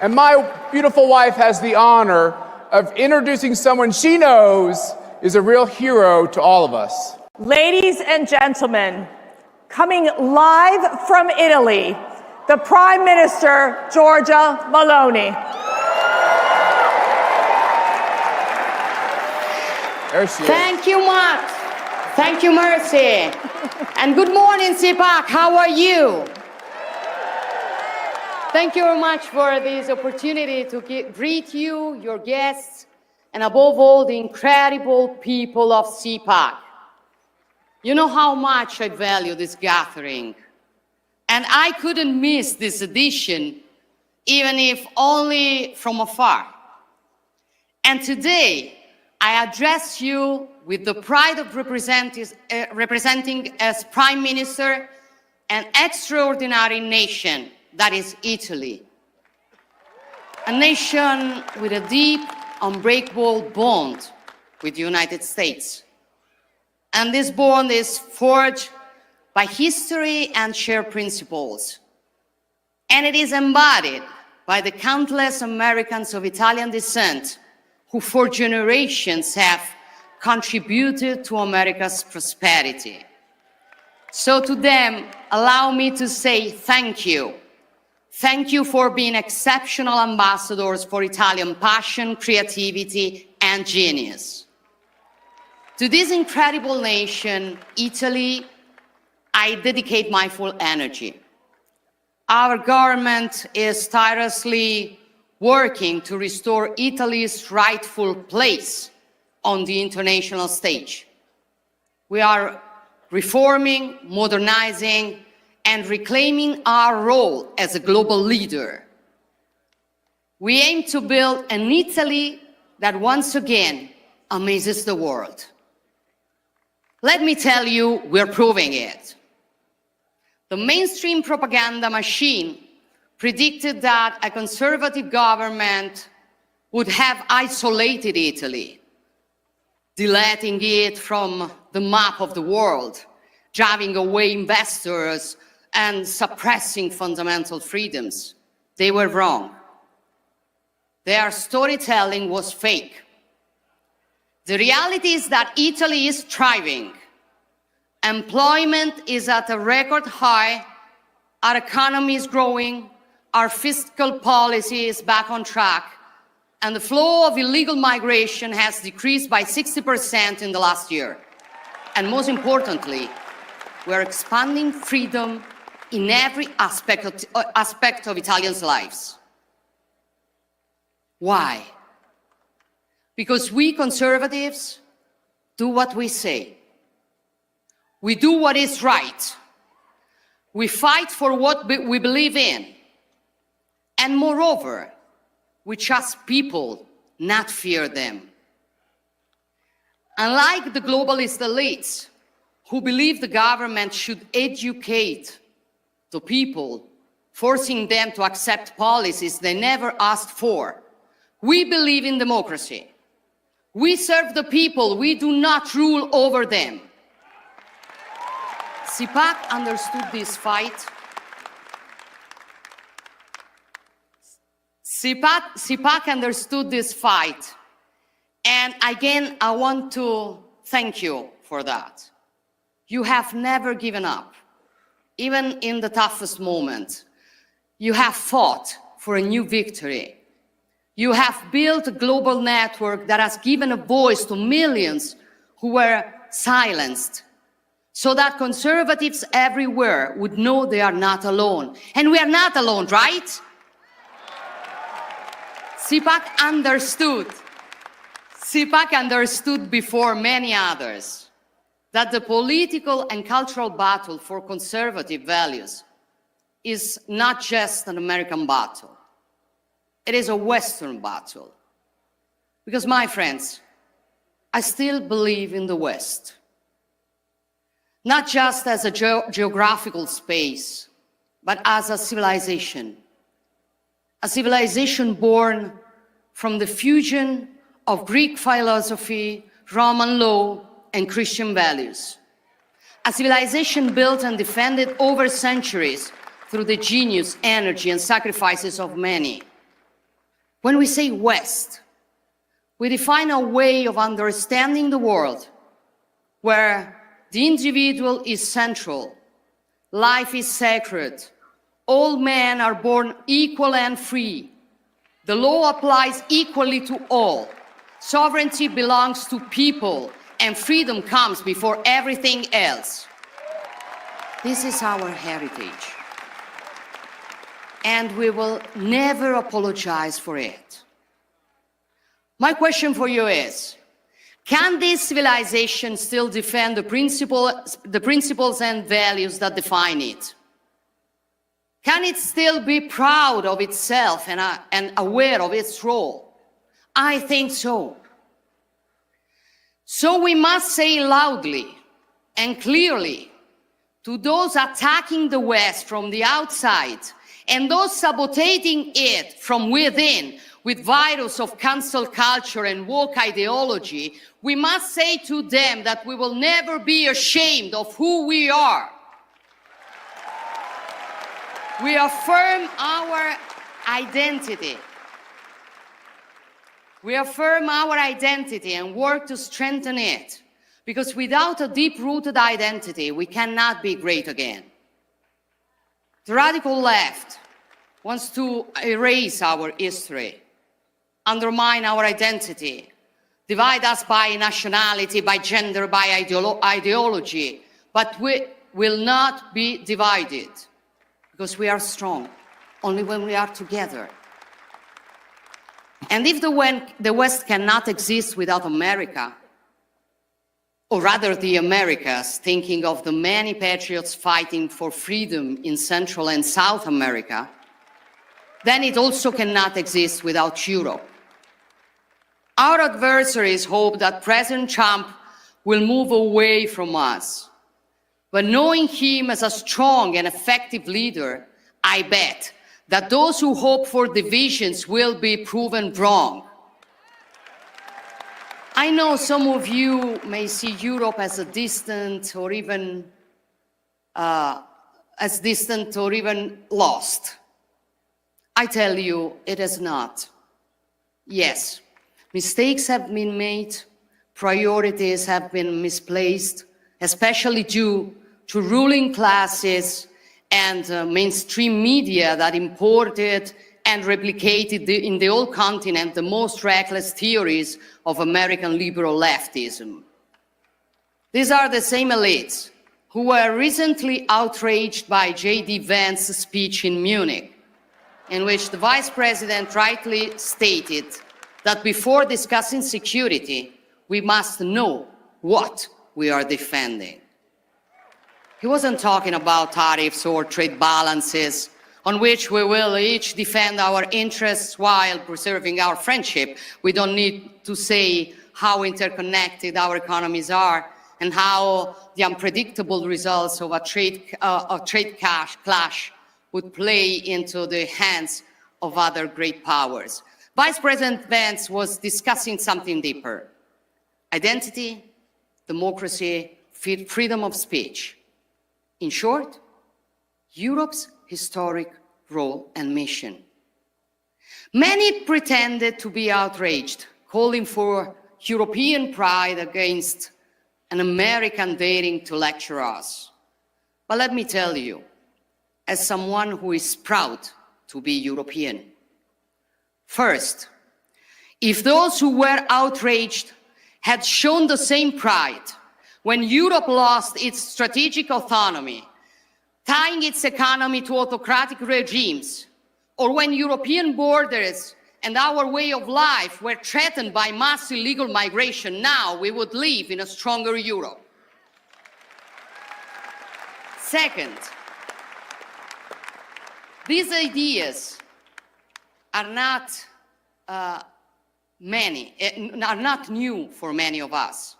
And my beautiful wife has the honor of introducing someone she knows is a real hero to all of us. Ladies and gentlemen, coming live from Italy, the Prime Minister, Giorgia Meloni. There she is. Thank you, Max. Thank you, Mercy. And good morning, CPAC. How are you? Thank you very much for this opportunity to greet you, your guests, and above all, the incredible people of CPAC. You know how much I value this gathering, and I couldn't miss this edition, even if only from afar. And today, I address you with the pride of representing as Prime Minister an extraordinary nation that is Italy. A nation with a deep, unbreakable bond with the United States. And this bond is forged by history and shared principles. And it is embodied by the countless Americans of Italian descent who for generations have contributed to America's prosperity. So to them, allow me to say thank you. Thank you for being exceptional ambassadors for Italian passion, creativity, and genius. To this incredible nation, Italy, I dedicate my full energy. Our government is tirelessly working to restore Italy's rightful place on the international stage. We are reforming, modernizing, and reclaiming our role as a global leader. We aim to build an Italy that once again amazes the world. Let me tell you, we're proving it. The mainstream propaganda machine predicted that a conservative government would have isolated Italy, deleting it from the map of the world, driving away investors, and suppressing fundamental freedoms. They were wrong. Their storytelling was fake. The reality is that Italy is thriving. Employment is at a record high, our economy is growing, our fiscal policy is back on track, and the flow of illegal migration has decreased by 60% in the last year. And most importantly, we're expanding freedom in every aspect of Italians' lives. Why? Because we conservatives do what we say. We do what is right. We fight for what we believe in. And moreover, we trust people, not fear them. Unlike the globalist elites who believe the government should educate the people, forcing them to accept policies they never asked for, we believe in democracy. We serve the people, we do not rule over them. CPAC understood this fight. CPAC understood this fight. And again, I want to thank you for that. You have never given up, even in the toughest moment. You have fought for a new victory. You have built a global network that has given a voice to millions who were silenced, so that conservatives everywhere would know they are not alone. And we are not alone, right? CPAC understood. CPAC understood before many others that the political and cultural battle for conservative values is not just an American battle. It is a Western battle. Because, my friends, I still believe in the West. Not just as a geographical space, but as a civilization. A civilization born from the fusion of Greek philosophy, Roman law, and Christian values. A civilization built and defended over centuries through the genius, energy, and sacrifices of many. When we say West, we define a way of understanding the world where the individual is central, life is sacred, all men are born equal and free, the law applies equally to all, sovereignty belongs to people, and freedom comes before everything else. This is our heritage, and we will never apologize for it. My question for you is, can this civilization still defend the principles and values that define it? Can it still be proud of itself and aware of its role? I think so. So we must say loudly and clearly to those attacking the West from the outside and those sabotaging it from within with virus of cancel culture and woke ideology, we must say to them that we will never be ashamed of who we are. We affirm our identity. We affirm our identity and work to strengthen it, because without a deep-rooted identity, we cannot be great again. The radical left wants to erase our history, undermine our identity, divide us by nationality, by gender, by ideology, but we will not be divided, because we are strong only when we are together. And if the West cannot exist without America, or rather the Americas, thinking of the many patriots fighting for freedom in Central and South America, then it also cannot exist without Europe. Our adversaries hope that President Trump will move away from us. But knowing him as a strong and effective leader, I bet that those who hope for divisions will be proven wrong. I know some of you may see Europe as a distant or even lost. I tell you, it is not. Yes, mistakes have been made, priorities have been misplaced, especially due to ruling classes and mainstream media that imported and replicated in the whole continent the most reckless theories of American liberal leftism. These are the same elites who were recently outraged by J.D. Vance's speech in Munich, in which the Vice President rightly stated that before discussing security, we must know what we are defending. He wasn't talking about tariffs or trade balances on which we will each defend our interests while preserving our friendship. We don't need to say how interconnected our economies are and how the unpredictable results of a trade clash would play into the hands of other great powers. Vice President Vance was discussing something deeper: identity, democracy, freedom of speech. In short, Europe's historic role and mission. Many pretended to be outraged, calling for European pride against an American daring to lecture us. But let me tell you, as someone who is proud to be European, first, if those who were outraged had shown the same pride when Europe lost its strategic autonomy, tying its economy to autocratic regimes, or when European borders and our way of life were threatened by mass illegal migration, now we would live in a stronger Europe. Second, these ideas are not new for many of us.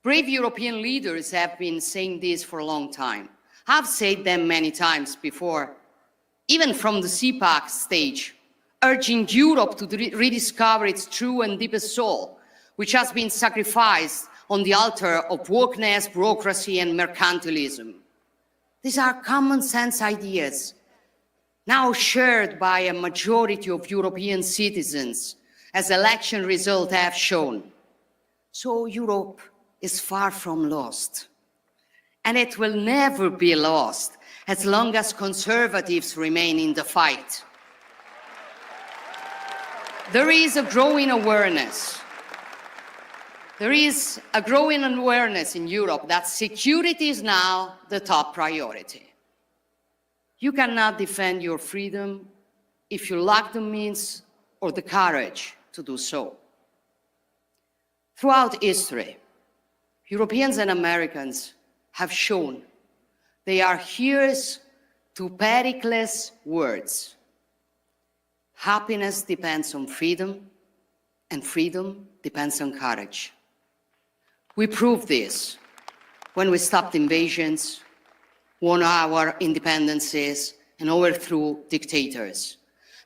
Brave European leaders have been saying this for a long time. I've said them many times before, even from the CPAC stage, urging Europe to rediscover its true and deepest soul, which has been sacrificed on the altar of wokeness, bureaucracy, and mercantilism. These are common sense ideas, now shared by a majority of European citizens, as election results have shown. So Europe is far from lost, and it will never be lost as long as conservatives remain in the fight. There is a growing awareness. There is a growing awareness in Europe that security is now the top priority. You cannot defend your freedom if you lack the means or the courage to do so. Throughout history, Europeans and Americans have shown they are hearers to Pericles' words. Happiness depends on freedom, and freedom depends on courage. We proved this when we stopped invasions, won our independences, and overthrew dictators.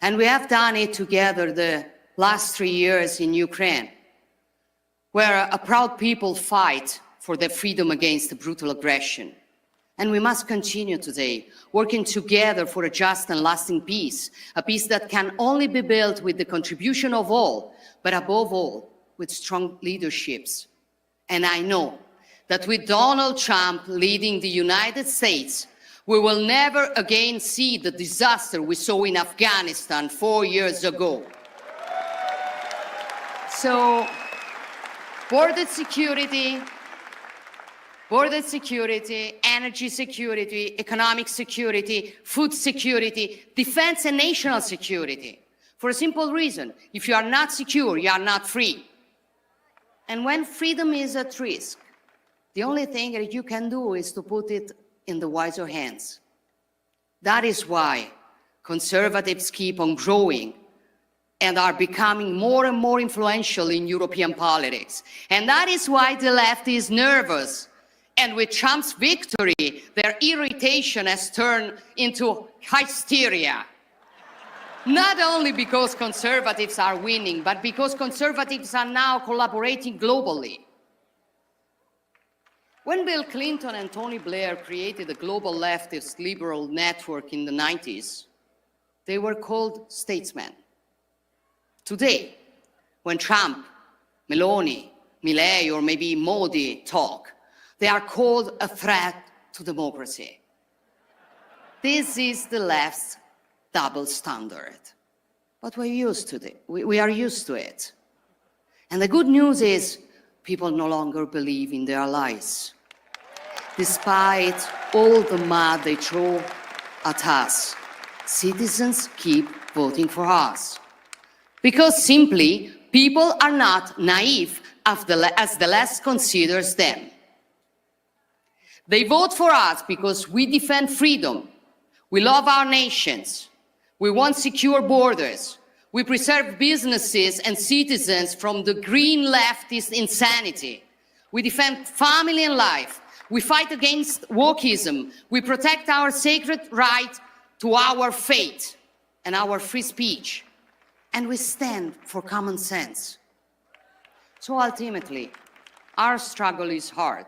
And we have done it together the last 3 years in Ukraine, where a proud people fight for their freedom against the brutal aggression. And we must continue today, working together for a just and lasting peace, a peace that can only be built with the contribution of all, but above all, with strong leaderships. And I know that with Donald Trump leading the United States, we will never again see the disaster we saw in Afghanistan 4 years ago. So, border security, energy security, economic security, food security, defense and national security. For a simple reason, if you are not secure, you are not free. And when freedom is at risk, the only thing that you can do is to put it in the wiser hands. That is why conservatives keep on growing and are becoming more and more influential in European politics. And that is why the left is nervous. And with Trump's victory, their irritation has turned into hysteria. Not only because conservatives are winning, but because conservatives are now collaborating globally. When Bill Clinton and Tony Blair created the global leftist liberal network in the 90s, they were called statesmen. Today, when Trump, Meloni, Milei, or maybe Modi talk, they are called a threat to democracy. This is the left's double standard. But we're used to it. We are used to it. And the good news is people no longer believe in their lies. Despite all the mud they throw at us, citizens keep voting for us. Because simply, people are not naive as the left considers them. They vote for us because we defend freedom. We love our nations. We want secure borders. We preserve businesses and citizens from the green leftist insanity. We defend family and life. We fight against wokeism. We protect our sacred right to our faith and our free speech. And we stand for common sense. So ultimately, our struggle is hard,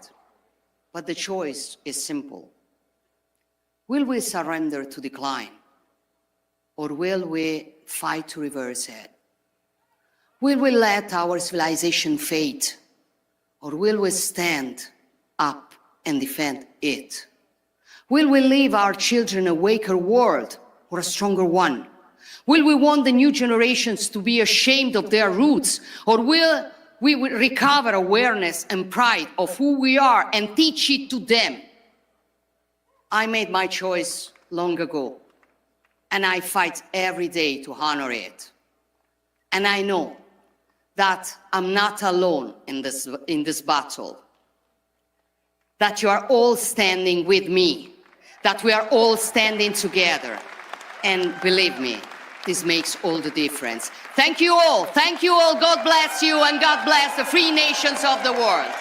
but the choice is simple. Will we surrender to decline? Or will we fight to reverse it? Will we let our civilization fade? Or will we stand up and defend it? Will we leave our children a weaker world or a stronger one? Will we want the new generations to be ashamed of their roots? Or will we recover awareness and pride of who we are and teach it to them? I made my choice long ago, and I fight every day to honor it. And I know that I'm not alone in this battle, that you are all standing with me, that we are all standing together. And believe me, this makes all the difference. Thank you all. Thank you all. God bless you, and God bless the free nations of the world.